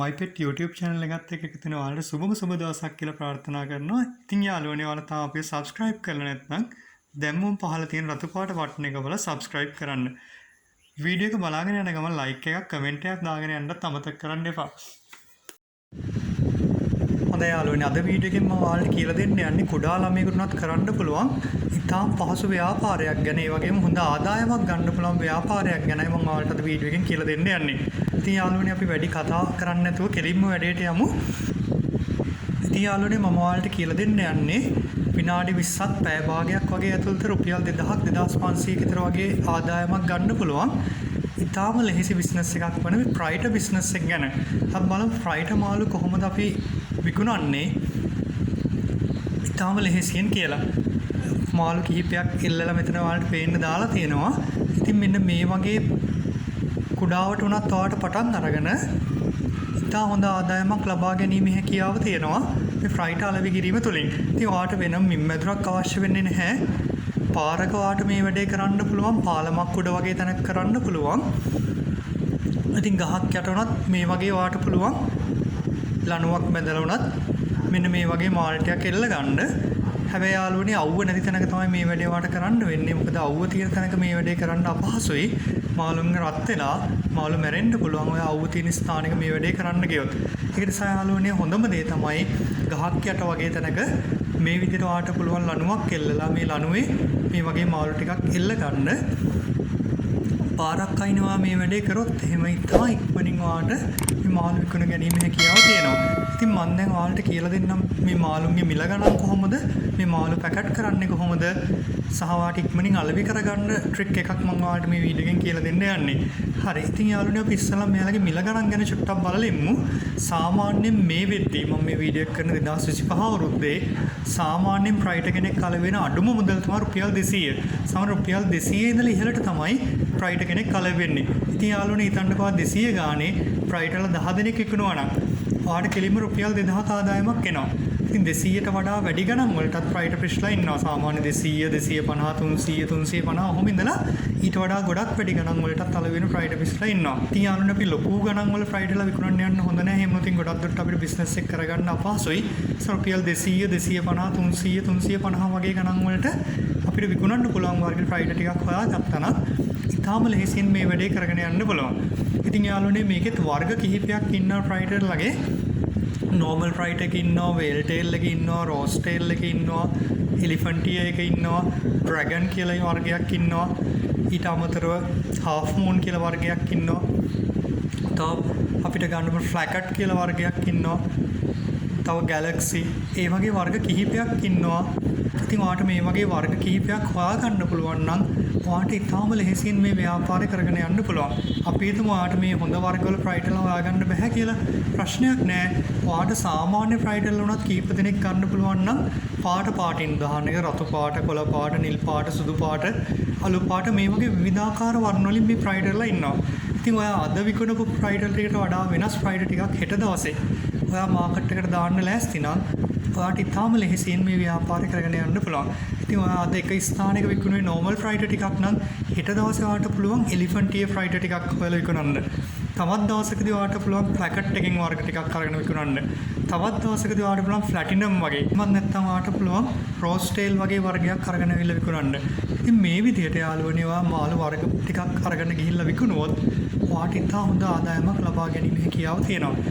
මයිපෙට් YouTube channel එකත් එක්ක එකතු වෙන ඔයාලට සුබ දවසක් කියලා ප්‍රාර්ථනා කරනවා. ඉතින් යාළුවනේ ඔයාලා තාම අපිව subscribe කරලා නැත්නම් දැම්මම පහළ තියෙන රතු පාට බටන් එක බලලා subscribe කරන්න. වීඩියෝ එක බලාගෙන යන ගමන් like එකක් comment එකක් දාගෙන යන්නත් අමතක කරන්න එපා. හොඳයි යාළුවනේ අද වීඩියෝ එකෙන් මම ඔයාලට කියලා දෙන්න යන්නේ කුඩා ළමයෙකුටත් කරන්න පුළුවන් ඉතාම පහසු ව්‍යාපාරයක් ගැන ඒ වගේම හොඳ ආදායමක් ගන්න පුළුවන් ව්‍යාපාරයක් ගැනයි මම ඔයාලට අද වීඩියෝ එකෙන් කියලා දෙන්න යන්නේ. ඉතින් යාළුවනේ අපි වැඩි කතා කරන්නේ නැතුව කෙලින්ම වැඩේට යමු. ඉතින් යාළුවනේ මම ඔයාලට කියලා දෙන්න යන්නේ විනාඩි 20ක් පැය භාගයක් වගේ ඇතුළත රුපියල් 2000ක් 2500ක විතර වගේ ආදායමක් ගන්න පුළුවන්. ඉතාම ලෙහෙසි බිස්නස් එකක් වන මේ ෆ්‍රයිටර් බිස්නස් එක ගැන. අපි බලමු ෆ්‍රයිටර් මාළු කොහොමද අපි විකුණන්නේ ඉතාම ලෙහෙසියෙන් කියලා. මාළු කිහිපයක් එල්ලලා මෙතන ඔයාලට පේන්න දාලා තියෙනවා. ඉතින් මෙන්න මේ වගේ කුඩාවට උනත් ඔයාලට පටන් අරගෙන ඉතා හොඳ ආදායමක් ලබා ගැනීමේ හැකියාව තියෙනවා මේ ෆ්‍රයිටර් අලෙවි කිරීම තුළින්. ඉතින් ඔයාලට වෙනම මින්මැදුරක් අවශ්‍ය වෙන්නේ නැහැ. පාරක ඔයාලට මේ වැඩේ කරන්න පුළුවන්. පාලමක් උඩ වගේ තැනක් කරන්න පුළුවන්. ඉතින් ගහක් යට උනත් මේ වගේ ඔයාලට පුළුවන් ලණුවක් බැඳලා උනත් මෙන්න මේ වගේ මාල්ටයක් එල්ල ගන්න. හැබැයි යාළුවනේ අවුව නැති තැනක තමයි මේ වැඩේ වට කරන්න වෙන්නේ. මොකද අවුව තියෙන තැනක මේ වැඩේ කරන්න අපහසුයි. මාළුන් රත් වෙලා මාළු මැරෙන්න පුළුවන්. ඔය අවුව තියෙන ස්ථානයක මේ වැඩේ කරන්න ගියොත්. ඒක නිසා යාළුවනේ හොඳම දේ තමයි ගහක් යට වගේ තැනක මේ විදිහට වාට පුළුවන් ලණුවක් එල්ලලා මේ ලණුවේ මේ වගේ මාළු ටිකක් එල්ල ගන්න. පාරක් අයින්නවා මේ වැඩේ කරොත් එහෙම ඉතා ඉක්මනින් වාට මේ මාළු විකුණ ගැනීම හැකියාව තියෙනවා. ඉතින් මම දැන් ඔයාලට කියලා දෙන්නම් මේ මාළුන්ගේ මිල ගණන් කොහොමද මේ මාළු පැකට් කරන්නේ කොහොමද සහ වාට ඉක්මනින් අලෙවි කරගන්න ට්‍රික් එකක් මම ඔයාලට මේ වීඩියෝ එකෙන් කියලා දෙන්න යන්නේ. හරි. ඉතින් යාළුවනේ අපි ඉස්සෙල්ලා මෙයාලගේ මිල ගණන් ගැන චුට්ටක් බලලෙමු. සාමාන්‍යයෙන් මේ වෙද්දී මම මේ වීඩියෝ එක කරන 2025 අවුරුද්දේ සාමාන්‍යයෙන් ෆ්‍රයිටර් කෙනෙක් අලෙවි වෙන අඩුම මුදල් තමයි රුපියල් 200. සමහර රුපියල් 200 ඉඳලා ඉහළට තමයි ෆ්‍රයිටර් කෙනෙක් අලෙවි වෙන්නේ. ඉතින් යාළුවනේ හිතන්නකෝ 200 ගානේ ෆ්‍රයිටර්ලා 10 දෙනෙක් විකුණුවා නම් ඔයාලට කෙලින්ම රුපියල් 2000ක ආදායමක් එනවා. ඉතින් 200ට වඩා වැඩි ගණන් වලටත් ෆ්‍රයිටර් ෆිෂ්ලා ඉන්නවා. සාමාන්‍ය 200, 250, 300, 350 ඔහොම ඉඳලා ඊට වඩා ගොඩක් වැඩි ගණන් වලටත් අලෙවි වෙන ෆ්‍රයිටර් ෆිෂ්ලා ඉන්නවා. ඉතින් යාළුවනේ අපි ලොකු ගණන් වල ෆ්‍රයිටර්ලා විකුණන්න යන්න හොඳ නැහැ. එහෙම නැත්නම් ගොඩක් දුරට අපිට බිස්නස් එක කරගන්න අපහසුයි. රුපියල් 200, 250, 300, 350 වගේ ගණන් වලට අපිට විකුණන්න පුළුවන් වර්ග ෆ්‍රයිටර් ටිකක් හොයාගත්තා නම් ඉතාම ලෙහෙසියෙන් මේ වැඩේ කරගෙන යන්න පුළුවන්. ඉතින් යාළුවනේ මේකෙත් වර්ග කිහිපයක් ඉන්නවා ෆ්‍රයිටර්ලගේ. normal ෆ්‍රයිටර් එක ඉන්නවා, whale tail එක ඉන්නවා, rose tail එක ඉන්නවා, elephant ear එක ඉන්නවා, dragon කියලා වර්ගයක් ඉන්නවා. ඊට අමතරව half moon කියලා වර්ගයක් ඉන්නවා. තව අපිට ගන්න පුළුවන් flacket කියලා වර්ගයක් ඉන්නවා. තව galaxy ඒ වගේ වර්ග කිහිපයක් ඉන්නවා. ඉතින් ඔයාලට මේ වගේ වර්ග කිහිපයක් හොයාගන්න පුළුවන් නම් ඔයාලට ඉතාම ලෙහෙසියෙන් මේ ව්‍යාපාරය කරගෙන යන්න පුළුවන්. අපි හිතමු ඔයාලට මේ හොඳ වර්ගවල ෆ්‍රයිටර්ලා හොයාගන්න බැහැ කියලා. ප්‍රශ්නයක් නෑ. ඔයාලට සාමාන්‍ය ෆ්‍රයිටර්ලා උනත් කීප දෙනෙක් ගන්න පුළුවන් නම් පාටින් උදාහරණයක රතු පාට, කොළ පාට, නිල් පාට, සුදු පාට, අලු පාට මේ වගේ විවිධාකාර වර්ණ වලින් මේ ෆ්‍රයිටර්ලා ඉන්නවා. ඉතින් ඔයා අද විකුණපු ෆ්‍රයිටර් ටිකට වඩා වෙනස් ෆ්‍රයිටර් ටිකක් හෙට දවසේ ඔයා මාකට් එකට දාන්න ලෑස්ති නම් ඔයාට ඉතාම ලෙහෙසියෙන් මේ ව්‍යාපාරය කරගෙන යන්න පුළුවන්. ඉතින් ඔයා අද එක ස්ථානයක විකුණුවේ normal ෆ්‍රයිටර් ටිකක් නම් හෙට දවසේ ඔයාට පුළුවන් elephant ear ෆ්‍රයිටර් ටිකක් හොයලා විකුණන්න. තවත් දවසකදී ඔයාට පුළුවන් flacket එකකින් වර්ග ටිකක් අරගෙන විකුණන්න. තවත් දවසකදී ඔයාට පුළුවන් platinum වගේ. මම නැත්තම් ඔයාට පුළුවන් rose tail වගේ වර්ගයක් අරගෙන අවිල්ල විකුණන්න. ඉතින් මේ විදිහට යාළුවනේ ඔයා මාළු වර්ග ටිකක් අරගෙන ගිහිල්ලා විකුණුවොත් ඔයාට ඉතා හොඳ ආදායමක් ලබා ගැනීම හැකියාව තියෙනවා.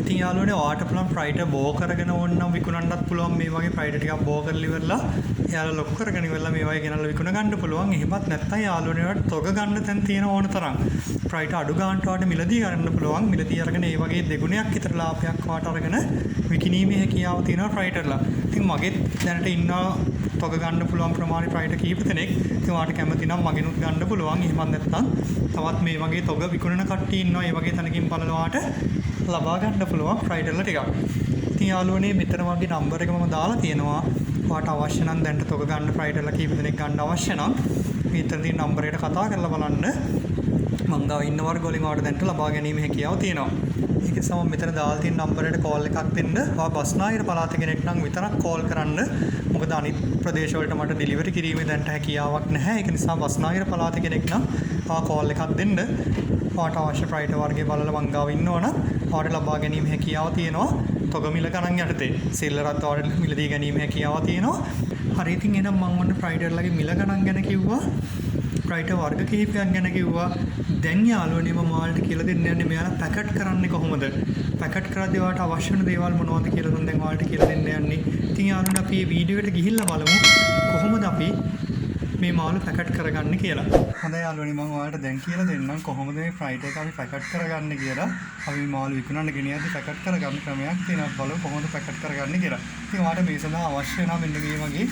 ඉතින් යාළුවනේ ඔයාට පුළුවන් ෆ්‍රයිටර් බෝ කරගෙන ඕන නම් විකුණන්නත් පුළුවන්. මේ වගේ ෆ්‍රයිටර් ටිකක් බෝ කරලා ඉවරලා එයාලා ලොක් කරගෙන ඉවරලා මේ වගේ ගෙනල්ලා විකුණ ගන්න පුළුවන්. එහෙමත් නැත්නම් යාළුවනේ ඔයාට තොග ගන්න තැන් තියෙන ඕන තරම් ෆ්‍රයිටර් අඩු ගන්නට ඔයාට මිලදී ගන්න පුළුවන්. මිලදී අරගෙන ඒ වගේ දෙගුණයක් විතර ලාභයක් ඔයාට අරගෙන විකිණීමේ හැකියාව තියෙනවා ෆ්‍රයිටර්ලා. ඉතින් මගෙත් දැනට ඉන්නවා තොග ගන්න පුළුවන් ප්‍රමාණය ෆ්‍රයිටර් කීප දෙනෙක්. ඉතින් ඔයාට කැමති නම් මගෙනුත් ගන්න පුළුවන්. එහෙමත් නැත්නම් තවත් මේ වගේ තොග විකුණන කට්ටිය ඉන්නවා. ඒ වගේ තැනකින් බලලා ඔයාට ලබා ගන්න පුළුවන් ෆ්‍රයිටර්ලා ටිකක්. ඉතින් යාළුවනේ මෙතන වගේ නම්බර් එක මම දාලා තියෙනවා. ඔයාට අවශ්‍ය නම් දැන්ට තොග ගන්න ෆ්‍රයිටර්ලා කීප දෙනෙක් ගන්න අවශ්‍ය නම් මේ ඉතින් තියෙන නම්බරයට කතා කරලා බලන්න. මං ගාව ඉන්න වර්ග වලින් ඔයාලට දැන්ට ලබා ගැනීම හැකියාව තියෙනවා. ඒක නිසා මම මෙතන දාලා තියෙන නම්බරයට කෝල් එකක් දෙන්න. ඔයා බස්නාහිර පළාත කෙනෙක් නම් විතරක් කෝල් කරන්න. මොකද අනිත් ප්‍රදේශ වලට මට ඩෙලිවරි කිරීමේ දැන්ට හැකියාවක් නැහැ. ඒක නිසා බස්නාහිර පළාත කෙනෙක් නම් ඔයා කෝල් එකක් දෙන්න. ඔයාට අවශ්‍ය ප්‍රයිට වර්ගය බලලා මං ගාව ඉන්නවනම් ඔයාට ලබා ගැනීම හැකියාව තියෙනවා. තොග මිල ගණන් යටතේ සෙල්ලරත් ඔයාලට මිලදී ගැනීම හැකියාව තියෙනවා. හරි ඉතින් එහෙනම් මම ඔන්න ප්‍රයිඩර්ලගේ මිල ගණන් ගැන කිව්වා. ප්‍රයිට වර්ග කිහිපයක් ගැන කිව්වා. දැන් යාළුවනේ මම ඔයාලට කියලා දෙන්න යන්නේ මෙයාලා පැකට් කරන්නේ කොහොමද? පැකට් කරද්දී ඔයාලට අවශ්‍ය වෙන දේවල් මොනවද කියලා දැන් ඔයාලට කියලා දෙන්න යන්නේ. ඉතින් යාළුවනේ අපි මේ වීඩියෝ එකට ගිහිල්ලා බලමු කොහොමද අපි මේ මාළු පැකට් කරගන්නේ කියලා. හොඳයි යාළුවනේ මම ඔයාලට දැන් කියලා දෙන්නම් කොහොමද මේ ෆ්‍රයිට් එක අපි පැකට් කරගන්නේ කියලා. අපි මේ මාළු විකුණන්න ගෙනියද්දි පැකට් කරගන්න ක්‍රමයක් තියෙනවා. බලමු කොහොමද පැකට් කරගන්නේ කියලා. ඉතින් ඔයාලට මේ සඳහා අවශ්‍ය වෙනවා මෙන්න මේ වගේ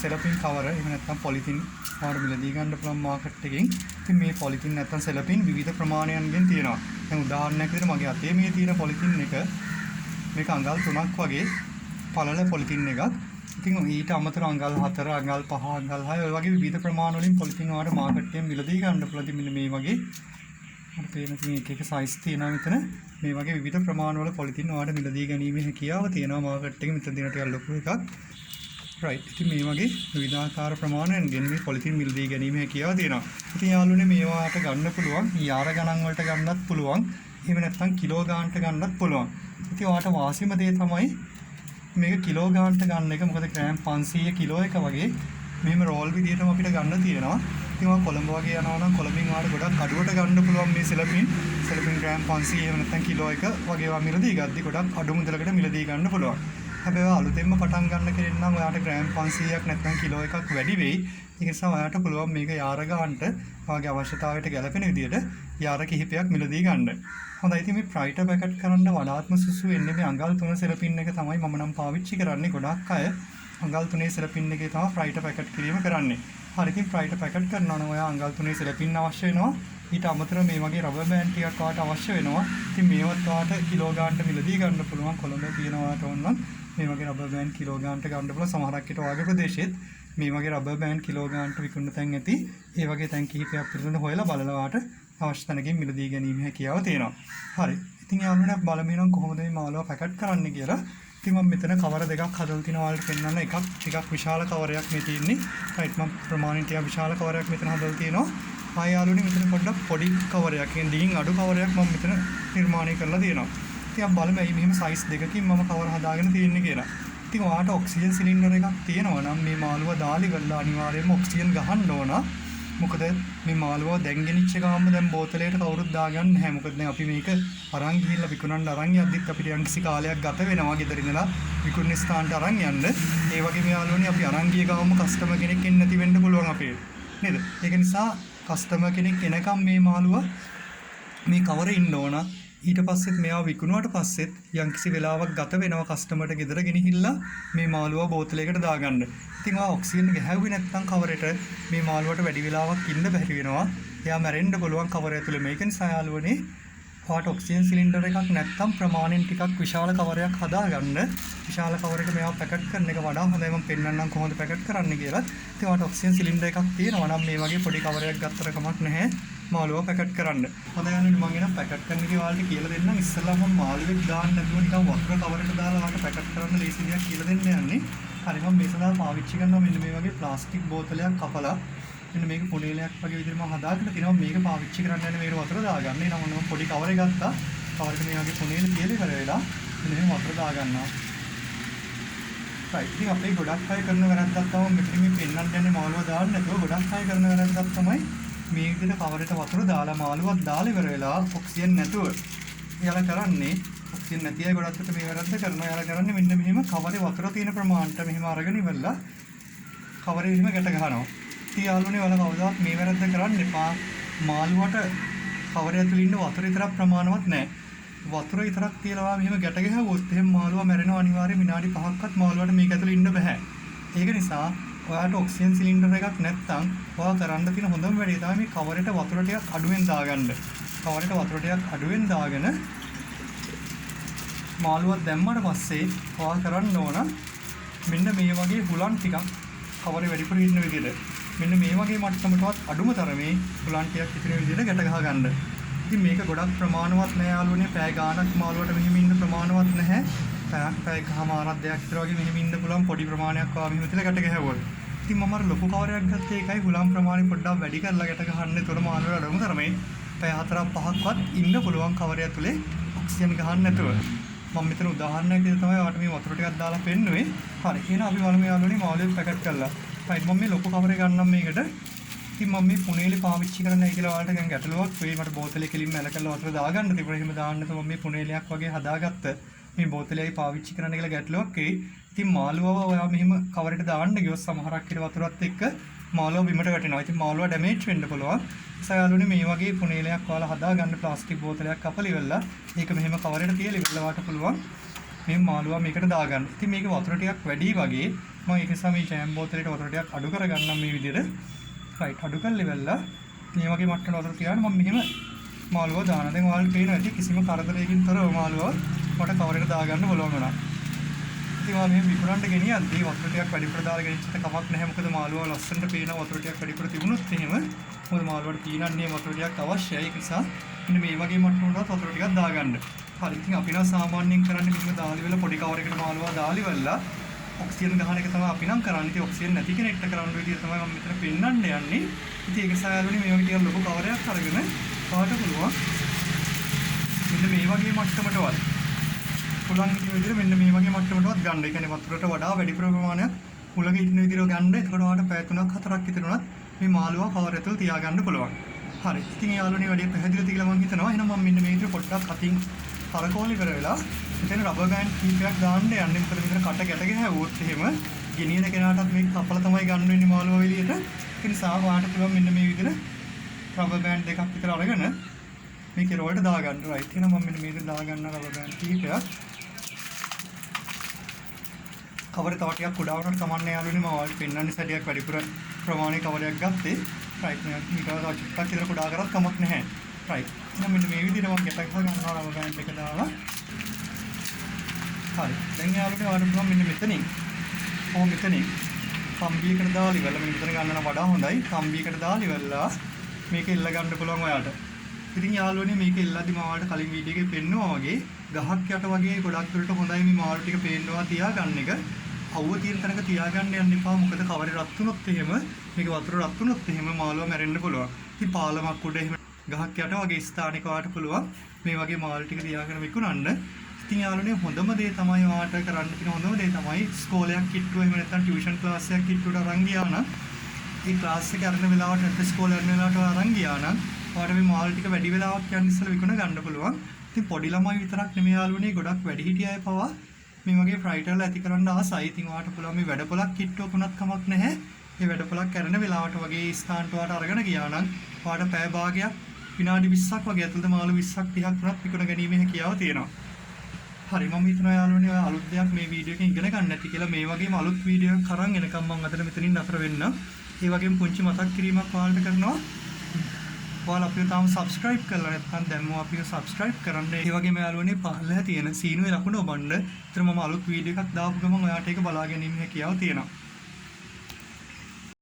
සෙලපින් කවර එහෙම නැත්නම් පොලිතින් ඔයාලට මිලදී ගන්න පුළුවන් මාකට් එකකින්. ඉතින් මේ පොලිතින් නැත්නම් සෙලපින් විවිධ ප්‍රමාණයන්ගෙන් තියෙනවා. දැන් උදාහරණයක් විදිහට මගේ අතේ මේ තියෙන පොලිතින් එක මේක අඟල් 3ක් වගේ පළල පොලිතින් එකක්. ඉතින් ඊට අමතරව අඟල් 4, අඟල් 5, අඟල් 6 ඔය වගේ විවිධ ප්‍රමාණ වලින් පොලිතින් ඔයාලට මාකට් එකෙන් මිලදී ගන්න පුළුවන්. මෙන්න මේ වගේ අපිට පේන තියෙන එක එක සයිස් තියෙනවා මෙතන. මේ වගේ විවිධ ප්‍රමාණ වල පොලිතින් ඔයාලට මිලදී ගැනීමේ හැකියාව තියෙනවා මාකට් එකේ. මෙතන තියෙන ටිකක් ලොකු එකක්. රයිට්. ඉතින් මේ වගේ විවිධාකාර ප්‍රමාණයන්ගෙන් මේ පොලිතින් මිලදී ගැනීම හැකියාව තියෙනවා. ඉතින් යාළුවනේ මේවාට ගන්න පුළුවන් යාර ගණන් වලට ගන්නත් පුළුවන්. එහෙම නැත්නම් කිලෝ ගානට ගන්නත් පුළුවන්. ඉතින් ඔයාට වාසිම දේ තමයි මේක කිලෝ ගානට ගන්න එක. මොකද ග්‍රෑම් 500 කිලෝ එක වගේ මෙහෙම රෝල් විදියටම අපිට ගන්න තියෙනවා. ඉතින් ඔයා කොළඹ වගේ යනවා නම් කොළඹින් ඔයාලට ගොඩක් අඩුවට ගන්න පුළුවන් මේ සෙලපින් ග්‍රෑම් 500 එහෙම නැත්නම් කිලෝ එක වගේ ඔයා මිලදී ගද්දි ගොඩක් අඩු මුදලකට මිලදී ගන්න පුළුවන්. හැබැයි ඔයා අලුතෙන්ම පටන් ගන්න කෙනෙක් නම් ඔයාට ග්‍රෑම් 500ක් නැත්නම් කිලෝ එකක් වැඩි වෙයි. ඒ නිසා ඔයාට පුළුවන් මේක යාර ගන්නට ඔයාගේ අවශ්‍යතාවයට ගැලපෙන විදියට යාර කිහිපයක් මිලදී ගන්න. හොඳයි ඉතින් මේ ප්‍රයිට පැකට් කරන්න වඩාත්ම සුසු වෙන්නේ මේ අඟල් 3 සෙලපින් එක තමයි මම නම් පාවිච්චි කරන්නේ. ගොඩක් අය අඟල් 3 සෙලපින් එකේ තමයි ප්‍රයිට පැකට් කිරීම කරන්නේ. හරි ඉතින් ප්‍රයිට පැකට් කරනවා නම් ඔයා අඟල් 3 සෙලපින් අවශ්‍ය වෙනවා. ඊට අමතරව මේ වගේ රබර් බෑන්ඩ් ටිකක් ඔයාට අවශ්‍ය වෙනවා. ඉතින් මේවත් ඔයාට කිලෝ ගානට මිලදී ගන්න පුළුවන්. කොළඹ තියෙනවාට ඕන නම් මේ වගේ රබර් බෑන්ඩ් කිලෝ ගානට ගන්න පුළුවන්. සමහරක් විට ඔයාගේ ප්‍රදේශෙත් මේ වගේ රබර් බෑන්ඩ් කිලෝ ගානට විකුණන තැන් ඇති. ඒ වගේ තැන් කිහිපයක් පිළිබඳව හොයලා බලලා ඔයාට අවශ්‍ය තැනකින් මිලදී ගැනීම හැකියාව තියෙනවා. හරි. ඉතින් යාළුවනේ බලමු නම් කොහොමද මේ මාළුවා පැකට් කරන්නේ කියලා. ඉතින් මම මෙතන කවර දෙකක් හදලා තිනවා ඔයාලට පෙන්නන්න. එකක් ටිකක් විශාල කවරයක් මේ තියෙන්නේ. රයිට් මම ප්‍රමාණයෙන් ටිකක් විශාල කවරයක් මෙතන හදලා තියෙනවා. ආය යාළුවනේ මෙතන පොඩ්ඩක් පොඩි කවරයක්. කියන්නේ දිගින් අඩු කවරයක් මම මෙතන නිර්මාණය කරලා තියෙනවා. ඉතින් අපි බලමු මේ මෙහෙම සයිස් දෙකකින් මම කවර හදාගෙන තියෙන්නේ කියලා. ඉතින් ඔයාට ඔක්සිජන් සිලින්ඩර් එකක් තියෙනවා නම් මේ මාළුවා දාලි කරලා අනිවාර්යයෙන්ම ඔක්සිජන් ගහන්න ඕන. මොකද මේ මාළුවා දැන් ගෙනිච්ච ගාම දැන් බෝතලයට කවුරුත් දාගන්න නැහැ. මොකද දැන් අපි මේක අරන් ගිහිල්ලා විකුණන්න අරන් යද්දිත් අපිට යම්කිසි කාලයක් ගත වෙනවා ගෙදර ඉඳලා විකුණන ස්ථානට අරන් යන්න. ඒ වගේ මේ යාළුවනේ අපි අරන් ගිය ගාම කස්ටමර් කෙනෙක් එන්නේ නැති වෙන්න පුළුවන් අපේ. නේද? ඒක නිසා කස්ටමර් කෙනෙක් එනකම් මේ මාළුවා මේ කවරේ ඉන්න ඕන. ඊට පස්සෙත් මෙයා විකුණුවාට පස්සෙත් යම්කිසි වෙලාවක් ගත වෙනවා කස්ටමර්ට ගෙදර ගෙනහිල්ලා මේ මාළුවා බෝතලයකට දාගන්න. ඉතින් ඔයා ඔක්සිජන් ගහුවේ නැත්නම් කවරේට මේ මාළුවට වැඩි වෙලාවක් ඉන්න බැරි වෙනවා. එයා මැරෙන්න පුළුවන් කවරය ඇතුලේ. මේක නිසා යාළුවනේ ඔයාට ඔක්සිජන් සිලින්ඩර් එකක් නැත්නම් ප්‍රමාණයෙන් ටිකක් විශාල කවරයක් හදාගන්න. විශාල කවරයකට මේවා පැකට් කරන එක වඩා හොඳයි. මම පෙන්නන්නම් කොහොමද පැකට් කරන්න කියලා. ඉතින් ඔයාට ඔක්සිජන් සිලින්ඩර් එකක් තියෙනවා නම් මේ වගේ පොඩි කවරයක් ගත්තට කමක් නැහැ. මාළුවා පැකට් කරන්න. හොඳයි යන්නේ මම එනම් පැකට් කරන්න කියලා ඔයාලට කියලා දෙන්නම්. ඉස්සෙල්ලා මම මාළුවෙක් දාන්න නැතුව නිකන් වක්‍ර කවරයකට දාලා ඔයාලට පැකට් කරන්න ලේසි දෙයක් කියලා දෙන්න යන්නේ. හරි මම මේ සඳහා පාවිච්චි කරනවා මෙන්න මේ වගේ ප්ලාස්ටික් බෝතලයක් කපලා මෙන්න මේක පොණේලයක් වගේ විදිහට මම හදාගෙන තිනවා. මේක පාවිච්චි කරන්න යන්නේ මේක වතුර දාගන්න. ඊළඟ මම පොඩි කවරේ ගත්තා. කවරේට මේ වගේ පොණේල තියලා ඉවර වෙලා මෙන්න මේ වතුර දාගන්නවා. රයිට්. ඉතින් අපේ ගොඩක් අය කරන වැරද්දක් තමයි මෙතන මේ පෙන්නන්න යන්නේ මාළුවා දාන්න නැතුව ගොඩක් අය කරන වැරද්දක් තමයි මේ විදිහට කවරේට වතුර දාලා මාළුවක් දාලා ඉවර වෙලා ඔක්සිජන් නැතුව එයාලා කරන්නේ ඔක්සිජන් නැති අය ගොඩක් අයට මේ වැරද්ද කරනවා. එයාලා කරන්නේ මෙන්න මෙහෙම කවරේ වතුර තියෙන ප්‍රමාණයට මෙහෙම අරගෙන ඉවරලා කවරේ මෙහෙම ගැට ගන්නවා. ඉතින් යාළුවනේ ඔයාලා කවදාවත් මේ වැරද්ද කරන්න එපා. මාළුවට කවරේ ඇතුළේ ඉන්න වතුර විතරක් ප්‍රමාණවත් නැහැ. වතුර විතරක් තියලා මෙහෙම ගැට ගහුවොත් එහෙම මාළුවා මැරෙනවා. අනිවාර්යයෙන් විනාඩි 5ක්වත් මාළුවාට මේක ඇතුළේ ඉන්න බෑ. ඒක නිසා ඔයාට ඔක්සිජන් සිලින්ඩර් එකක් නැත්නම් ඔයා කරන්න තියෙන හොඳම වැඩේ තමයි මේ කවරේට වතුර ටිකක් අඩුවෙන් දාගන්න. කවරේට වතුර ටිකක් අඩුවෙන් දාගෙන මාළුවක් දැම්මට පස්සේ ඔයා කරන්න ඕන මෙන්න මේ වගේ හුලන් ටිකක් කවරේ වැඩිපුර ඉන්න විදිහට මෙන්න මේ වගේ මට්ටමකටවත් අඩුම තරමේ හුලං ටිකක් ඉතිරි විදිහට ගැට ගහ ගන්න. ඉතින් මේක ගොඩක් ප්‍රමාණවත් නෑ යාළුවනේ. පැය ගාණක් මාළුවට මෙහෙම ඉන්න ප්‍රමාණවත් නැහැ. පැය කමාරක් දෙයක් විතර වගේ මෙහෙම ඉන්න පුළුවන් පොඩි ප්‍රමාණයක් ආව මෙහෙම තියලා ගැට ගහවොත්. ඉතින් මම අර ලොකු කවරයක් ගත්තේ ඒකයි හුලං ප්‍රමාණය පොඩ්ඩක් වැඩි කරලා ගැට ගහන්න. ඒතර මාළුවට අඩුම තරමේ පැය 4-5ක්වත් ඉන්න පුළුවන් කවරය ඇතුලේ ඔක්සිජන් ගහන්න නැතුව. මම මෙතන උදාහරණයක් විදිහට තමයි ඔයාලට මේ වතුර ටිකක් දාලා පෙන්නුවේ. හරි. එහෙනම් අපි බලමු යාළුවනේ මාළුවෙක් පැකට් කරලා. right මම මේ ලොකු කවරේ ගන්නම් මේකට. ඉතින් මම මේ පුනේලි පාවිච්චි කරන්නයි කියලා ඔයාලට දැන් ගැටලුවක් වෙයි. මට බෝතලේ කෙලින්ම ඇල කරලා වතුර දාගන්න තිබුණා. එහෙම දාන්න නැතුව මම මේ පුනේලියක් වගේ හදාගත්ත. මේ බෝතලෙයි පාවිච්චි කරන්න කියලා ගැටලුවක් වෙයි. ඉතින් මාළුවව ඔයා මෙහෙම කවරේට දාන්න ගියොත් සමහරක් විට වතුරත් එක්ක මාළුව බිමට වැටෙනවා. ඉතින් මාළුව ඩැමේජ් වෙන්න පුළුවන්. සයාලුනේ මේ වගේ පුනේලයක් ඔයාලා හදාගන්න ප්ලාස්ටික් බෝතලයක් කපලා ඉවරලා ඒක මෙහෙම කවරේට තියලා ඉවරලා වාට පුළුවන් මේ මාළුවා මේකට දාගන්න. ඉතින් මේක වතුර ටිකක් වැඩි වගේ මම ඒක නිසා මේ ජෑම් බෝතලෙට වතුර ටිකක් අඩු කරගන්නම් මේ විදිහට. right අඩු කරලා ඉවරලා මේ වගේ මට්ටමකට වතුර තියාගෙන මම මෙහෙම මාළුවා දානවා. දැන් ඔයාලට පේනවා ඇති කිසිම කරදරයකින් තොරව මාළුවා මට කවරේට දාගන්න බලවන්න වුණා. ඉතින් මම මේ විකුණන්න ගෙනියද්දී වතුර ටිකක් වැඩිපුර දාලා ගෙනිච්චට කමක් නැහැ. මොකද මාළුවා ලස්සනට පේන වතුර ටිකක් වැඩිපුර තිබුණොත් එහෙම මොකද මාළුවාට පීනන්නේ වතුර ටිකක් අවශ්‍යයි. ඒක නිසා මෙන්න මේ වගේ මට්ටමකට වතුර ටිකක් දාගන්න. හරි. ඉතින් අපි නම් සාමාන්‍යයෙන් කරන්නේ මෙහෙම දාලි වල පොඩි කවරයකට මාළුවා දාලි වලලා ඔක්සිජන් ගහන එක තමයි අපි නම් කරන්නේ. ඉතින් ඔක්සිජන් නැති කෙනෙක්ට කරන්න විදියට තමයි මම මෙතන පෙන්නන්න යන්නේ. ඉතින් ඒක සායලුනේ මේ වගේ ටිකක් ලොකු කවරයක් අරගෙන පාට පුළුවන්. මෙන්න මේ වගේ මට්ටමකටවත් පුළුවන් විදිහට මෙන්න මේ වගේ මට්ටමකටවත් ගන්න. ඒ කියන්නේ වතුරට වඩා වැඩි ප්‍රමාණයක් මුලක ඉන්න විදිහට ගන්න. එතකොට ඔයාලට පැය 3-4ක් විතර උනත් මේ මාළුවා කවර ඇතුළේ තියාගන්න පුළුවන්. හරි. ඉතින් යාළුවනේ වැඩි පැහැදිලිද කියලා මම හිතනවා. එහෙනම් මම මෙන්න මේ විදිහට පොඩ්ඩක් අතින් කරකෝලි කර වෙලා එතන රබර් බෑන්ඩ් කීපයක් දාන්න යන්නේ. මොකද මෙතන කට ගැට ගහුවොත් එහෙම ගෙනියන කෙනාටත් මේක කපලා තමයි ගන්න වෙන්නේ මාළුවා එළියට. ඒ නිසා වාට පුළුවන් මෙන්න මේ විදිහට රබර් බෑන්ඩ් දෙකක් විතර අරගෙන මේකේ රෝල්ට දාගන්න. right. එහෙනම් මම මෙන්න මේක දාගන්න රබර් බෑන්ඩ් කීපයක්. කවර තව ටිකක් කුඩා වුණාට කමන්නේ යාළුවනේ. මම ඔයාලට පෙන්වන්නේ සැටියක් වැඩිපුර ප්‍රමාණයේ කවරයක් ගත්තේ. right. මේක තව චුට්ටක් විතර කුඩා කරත් කමක් නැහැ. right. එහෙනම් මෙන්න මේ විදිහට මම ගැට ගන්නවා රබර් බෑන්ඩ් එක දාලා. හරි. දැන් යාළුවනේ ඔයාලට පුළුවන් මෙන්න මෙතනින් මෙතනින් කම්බියකට දාලා ඉවරලා මෙන්න මෙතන ගන්න නම් වඩා හොඳයි. කම්බියකට දාලා ඉවරලා මේක එල්ල ගන්න පුළුවන් ඔයාලට. ඉතින් යාළුවනේ මේක එල්ලද්දි මම ඔයාලට කලින් වීඩියෝ එකේ පෙන්නුවා වගේ ගහක් යට වගේ ගොඩක් දුරට හොඳයි මේ මාළු ටික පේන්නවා තියාගන්න එක. අවුව තියෙන තැනක තියාගන්න යන්න එපා. මොකද කවරේ රත් වුණොත් එහෙම මේක වතුර රත් වුණොත් එහෙම මාළුවා මැරෙන්න පුළුවන්. ඉතින් පාලමක් උඩ එහෙම ගහක් යට වගේ ස්ථානික වාට පුළුවන් මේ වගේ මාළු ටික තියාගෙන විකුණන්න. ඉතින් යාළුවනේ හොඳම දේ තමයි ඔයාලට කරන්න තියෙන හොඳම දේ තමයි ස්කෝලයක් කිට්ටුව එහෙම නැත්නම් ටියුෂන් ක්ලාස් එකක් කිට්ටුවට අරන් ගියා නම් ඒ ක්ලාස් එක කරන වෙලාවට නැත්නම් ස්කෝලේ යන වෙලාවට අරන් ගියා නම් ඔයාලට මේ මාළු ටික වැඩි වෙලාවක් යන ඉස්සෙල්ලා විකුණ ගන්න පුළුවන්. ඉතින් පොඩි ළමයි විතරක් නෙමෙයි යාළුවනේ ගොඩක් වැඩිහිටිය අය පවා මේ වගේ ෆ්‍රයිටර්ල ඇති කරන්න ආසයි. ඉතින් ඔයාලට පුළුවන් මේ වැඩපොලක් කිට්ටුවක උනත් කමක් නැහැ. මේ වැඩපොලක් කරන වෙලාවට වගේ ස්ථානට ඔයාලට අරගෙන ගියා නම් ඔයාලට පැය භාගයක් විනාඩි 20ක් වගේ ඇතුළත මාළු 20ක් 30ක් වුණත් විකුණ ගැනීමේ හැකියාව තියෙනවා. හරි. මම හිතනවා යාළුවනේ ඔය අලුත් දෙයක් මේ වීඩියෝ එකෙන් ඉගෙන ගන්න ඇති කියලා. මේ වගේම අලුත් වීඩියෝ එකක් අරන් එනකම් මම අදට මෙතනින් නතර වෙන්න. ඒ වගේම පුංචි මතක් කිරීමක් ඔයාලට කරනවා. ඔයාලා අපිව තාම subscribe කරලා නැත්නම් දැන්ම අපිව subscribe කරන්න. ඒ වගේම යාළුවනේ පහළ තියෙන සීනුවේ ලකුණ ඔබන්න. ඒතර මම අලුත් වීඩියෝ එකක් දාපු ගමන් ඔයාලට ඒක බලා ගැනීම හැකියාව තියෙනවා.